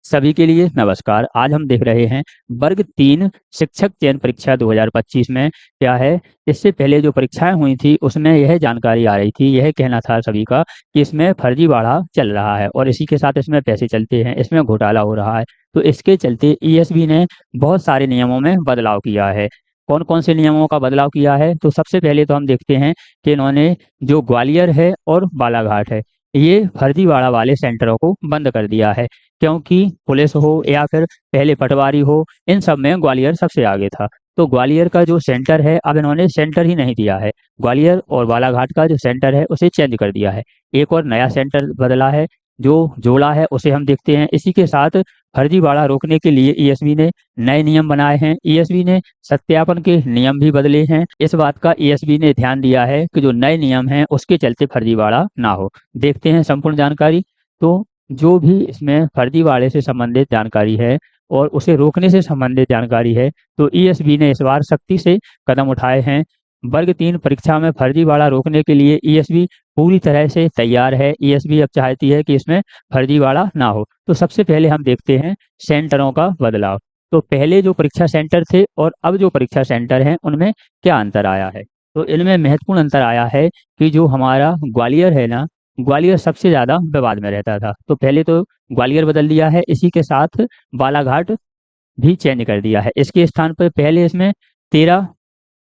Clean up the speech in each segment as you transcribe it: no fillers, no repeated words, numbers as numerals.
सभी के लिए नमस्कार। आज हम देख रहे हैं वर्ग 3 शिक्षक चयन परीक्षा 2025 में क्या है। इससे पहले जो परीक्षाएं हुई थी उसमें यह जानकारी आ रही थी, यह कहना था सभी का कि इसमें फर्जीवाड़ा चल रहा है और इसी के साथ इसमें पैसे चलते हैं, इसमें घोटाला हो रहा है। तो इसके चलते ईएसबी ने बहुत सारे नियमों में बदलाव किया है। कौन कौन से नियमों का बदलाव किया है, तो सबसे पहले तो हम देखते हैं कि इन्होंने जो ग्वालियर है और बालाघाट है, ये फर्जीवाड़ा वाले सेंटरों को बंद कर दिया है। क्योंकि पुलिस हो या फिर पहले पटवारी हो, इन सब में ग्वालियर सबसे आगे था। तो ग्वालियर का जो सेंटर है, अब इन्होंने सेंटर ही नहीं दिया है। ग्वालियर और बालाघाट का जो सेंटर है उसे चेंज कर दिया है। एक और नया सेंटर बदला है, जो जोड़ा है उसे हम देखते हैं। इसी के साथ फर्जीवाड़ा रोकने के लिए ईएसबी ने नए नियम बनाए हैं। ईएसबी ने सत्यापन के नियम भी बदले हैं। इस बात का ईएसबी ने ध्यान दिया है कि जो नए नियम हैं उसके चलते फर्जीवाड़ा ना हो। देखते हैं संपूर्ण जानकारी। तो जो भी इसमें फर्जीवाड़े से संबंधित जानकारी है और उसे रोकने से संबंधित जानकारी है, तो ईएसबी ने इस बार सख्ती से कदम उठाए हैं। वर्ग 3 परीक्षा में फर्जीवाड़ा रोकने के लिए ईएसबी पूरी तरह से तैयार है। ईएसबी अब चाहती है कि इसमें फर्जीवाड़ा ना हो। तो सबसे पहले हम देखते हैं सेंटरों का बदलाव। तो पहले जो परीक्षा सेंटर थे और अब जो परीक्षा सेंटर हैं उनमें क्या अंतर आया है। तो इनमें महत्वपूर्ण अंतर आया है कि जो हमारा ग्वालियर है ना, ग्वालियर सबसे ज्यादा विवाद में रहता था। तो पहले तो ग्वालियर बदल दिया है, इसी के साथ बालाघाट भी चेंज कर दिया है। इसके स्थान पर पहले इसमें 13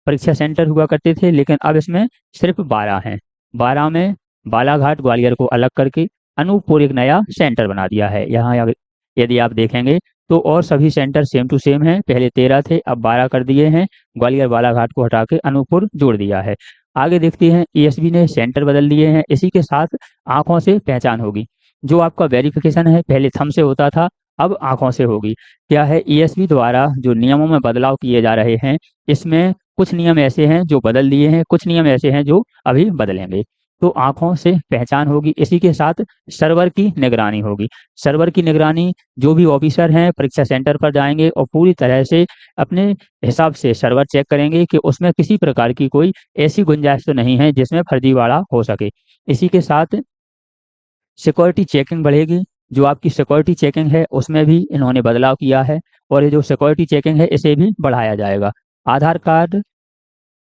परीक्षा सेंटर हुआ करते थे, लेकिन अब इसमें सिर्फ 12 हैं। 12 में बालाघाट ग्वालियर को अलग करके अनूपपुर एक नया सेंटर बना दिया है। यहाँ यदि आप देखेंगे तो और सभी सेंटर सेम टू सेम हैं। पहले 13 थे, अब 12 कर दिए हैं। ग्वालियर बालाघाट को हटा के अनूपपुर जोड़ दिया है। आगे देखते हैं, ईएसबी ने सेंटर बदल दिए हैं। इसी के साथ आंखों से पहचान होगी। जो आपका वेरिफिकेशन है पहले थंब से होता था, अब आंखों से होगी। क्या है, ईएसबी द्वारा जो नियमों में बदलाव किए जा रहे हैं, इसमें कुछ नियम ऐसे हैं जो बदल दिए हैं, कुछ नियम ऐसे हैं जो अभी बदलेंगे। तो आंखों से पहचान होगी, इसी के साथ सर्वर की निगरानी होगी। सर्वर की निगरानी, जो भी ऑफिसर हैं परीक्षा सेंटर पर जाएंगे और पूरी तरह से अपने हिसाब से सर्वर चेक करेंगे कि उसमें किसी प्रकार की कोई ऐसी गुंजाइश तो नहीं है जिसमें फर्जीवाड़ा हो सके। इसी के साथ सिक्योरिटी चेकिंग बढ़ेगी। जो आपकी सिक्योरिटी चेकिंग है उसमें भी इन्होंने बदलाव किया है और ये जो सिक्योरिटी चेकिंग है इसे भी बढ़ाया जाएगा। आधार कार्ड,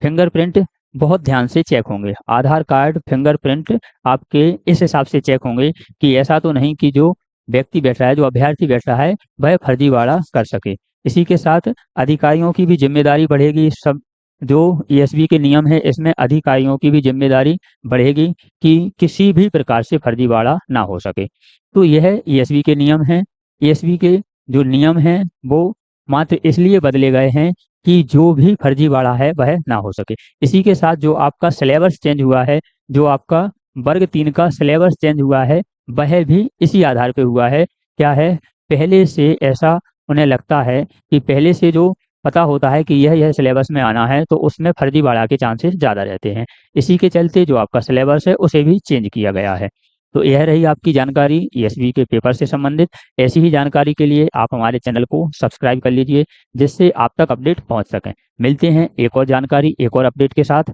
फिंगरप्रिंट बहुत ध्यान से चेक होंगे। आधार कार्ड, फिंगरप्रिंट आपके इस हिसाब से चेक होंगे कि ऐसा तो नहीं कि जो व्यक्ति बैठ रहा है, जो अभ्यर्थी बैठ रहा है, वह फर्जीवाड़ा कर सके। इसी के साथ अधिकारियों की भी जिम्मेदारी बढ़ेगी। सब जो ईएसबी के नियम है इसमें अधिकारियों की भी जिम्मेदारी बढ़ेगी कि किसी भी प्रकार से फर्जीवाड़ा ना हो सके। तो यह ईएसबी के नियम हैं। ईएसबी के जो नियम हैं वो मात्र इसलिए बदले गए हैं कि जो भी फर्जीवाड़ा है वह ना हो सके। इसी के साथ जो आपका सिलेबस चेंज हुआ है, जो आपका वर्ग 3 का सिलेबस चेंज हुआ है, वह भी इसी आधार पे हुआ है। क्या है, पहले से ऐसा उन्हें लगता है कि पहले से जो पता होता है कि यह सिलेबस में आना है, तो उसमें फर्जीवाड़ा के चांसेस ज़्यादा रहते हैं। इसी के चलते जो आपका सिलेबस है उसे भी चेंज किया गया है। तो यह रही आपकी जानकारी ईएसबी के पेपर से संबंधित। ऐसी ही जानकारी के लिए आप हमारे चैनल को सब्सक्राइब कर लीजिए, जिससे आप तक अपडेट पहुंच सकें। मिलते हैं एक और जानकारी, एक और अपडेट के साथ।